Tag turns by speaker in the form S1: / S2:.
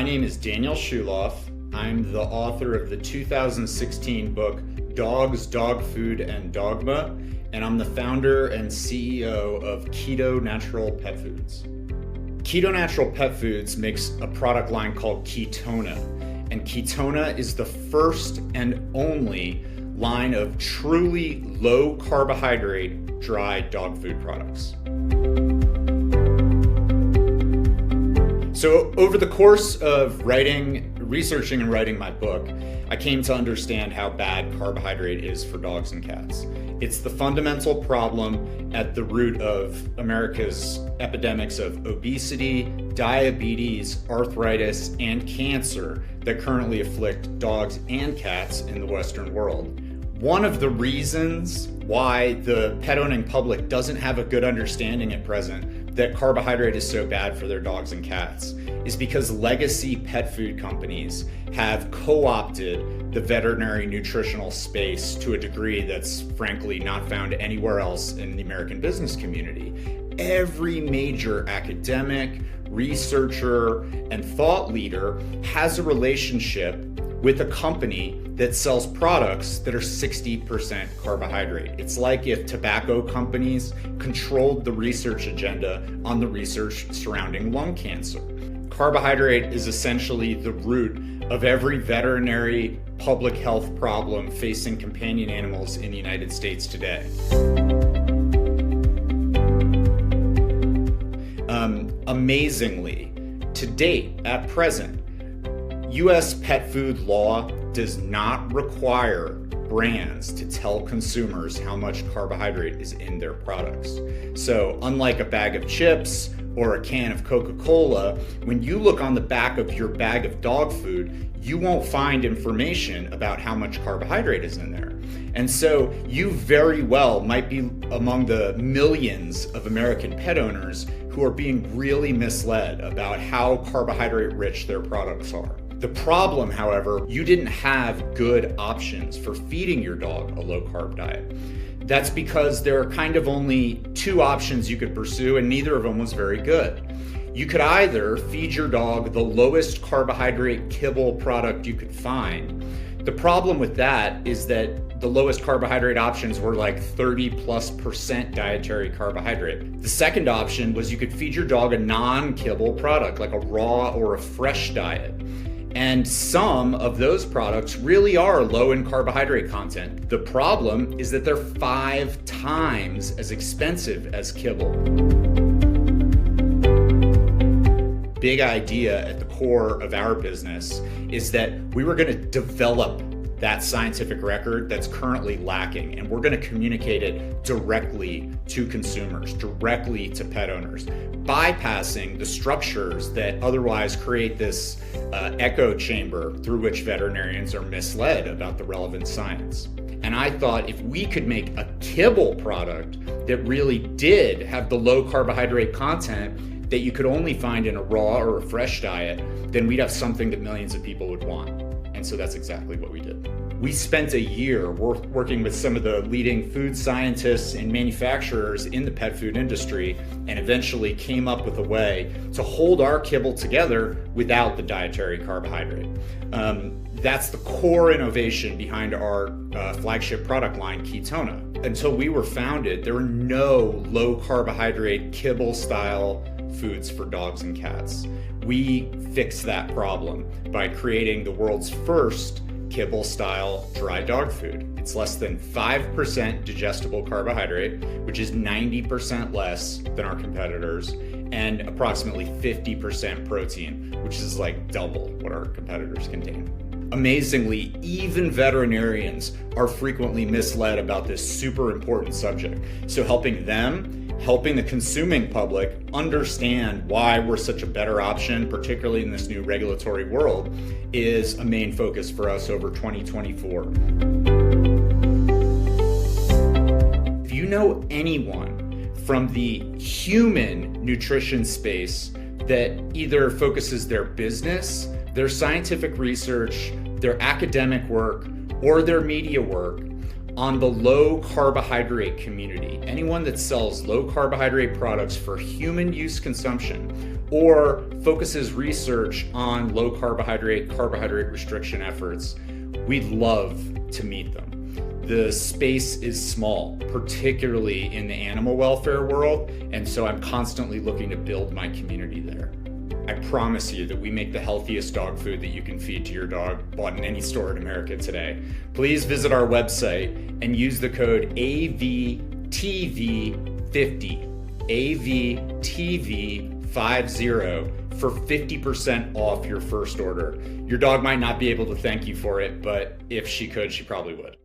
S1: name is Daniel Shuloff. I'm the author of the 2016 book, Dogs, Dog Food, and Dogma, and I'm the founder and CEO of KetoNatural Pet Foods. KetoNatural Pet Foods makes a product line called Ketona, and Ketona is the first and only line of truly low carbohydrate dry dog food products. So over the course of researching and writing my book, I came to understand how bad carbohydrate is for dogs and cats. It's the fundamental problem at the root of America's epidemics of obesity, diabetes, arthritis, and cancer that currently afflict dogs and cats in the Western world. One of the reasons why the pet-owning public doesn't have a good understanding at present that carbohydrate is so bad for their dogs and cats is because legacy pet food companies have co-opted the veterinary nutritional space to a degree that's frankly not found anywhere else in the American business community. Every major academic, researcher, and thought leader has a relationship with a company that sells products that are 60% carbohydrate. It's like if tobacco companies controlled the research agenda on the research surrounding lung cancer. Carbohydrate is essentially the root of every veterinary public health problem facing companion animals in the United States today. Amazingly, to date, at present, U.S. pet food law does not require brands to tell consumers how much carbohydrate is in their products. So unlike a bag of chips or a can of Coca-Cola, when you look on the back of your bag of dog food, you won't find information about how much carbohydrate is in there. And so you very well might be among the millions of American pet owners who are being really misled about how carbohydrate rich their products are. The problem, however, you didn't have good options for feeding your dog a low-carb diet. That's because there are kind of only two options you could pursue, and neither of them was very good. You could either feed your dog the lowest carbohydrate kibble product you could find. The problem with that is that the lowest carbohydrate options were like 30+% dietary carbohydrate. The second option was you could feed your dog a non-kibble product, like a raw or a fresh diet. And some of those products really are low in carbohydrate content. The problem is that they're 5 times as expensive as kibble. Big idea at the core of our business is that we were going to develop that scientific record that's currently lacking, and we're going to communicate it directly to consumers, directly to pet owners, bypassing the structures that otherwise create this echo chamber through which veterinarians are misled about the relevant science. And I thought if we could make a kibble product that really did have the low carbohydrate content that you could only find in a raw or a fresh diet, then we'd have something that millions of people would want. And so that's exactly what we did. We spent a year working with some of the leading food scientists and manufacturers in the pet food industry, and eventually came up with a way to hold our kibble together without the dietary carbohydrate. That's the core innovation behind our flagship product line, Ketona. Until we were founded, there were no low carbohydrate kibble style foods for dogs and cats. We fixed that problem by creating the world's first kibble-style dry dog food. It's less than 5% digestible carbohydrate, which is 90% less than our competitors, and approximately 50% protein, which is like double what our competitors contain. Amazingly, even veterinarians are frequently misled about this super important subject. So helping the consuming public understand why we're such a better option, particularly in this new regulatory world, is a main focus for us over 2024. If you know anyone from the human nutrition space that either focuses their business, their scientific research, their academic work, or their media work on the low carbohydrate community, anyone that sells low carbohydrate products for human use consumption, or focuses research on low carbohydrate restriction efforts, we'd love to meet them. The space is small, particularly in the animal welfare world, and so I'm constantly looking to build my community there. I promise you that we make the healthiest dog food that you can feed to your dog, bought in any store in America today. Please visit our website and use the code AVTV50, AVTV50 for 50% off your first order. Your dog might not be able to thank you for it, but if she could, she probably would.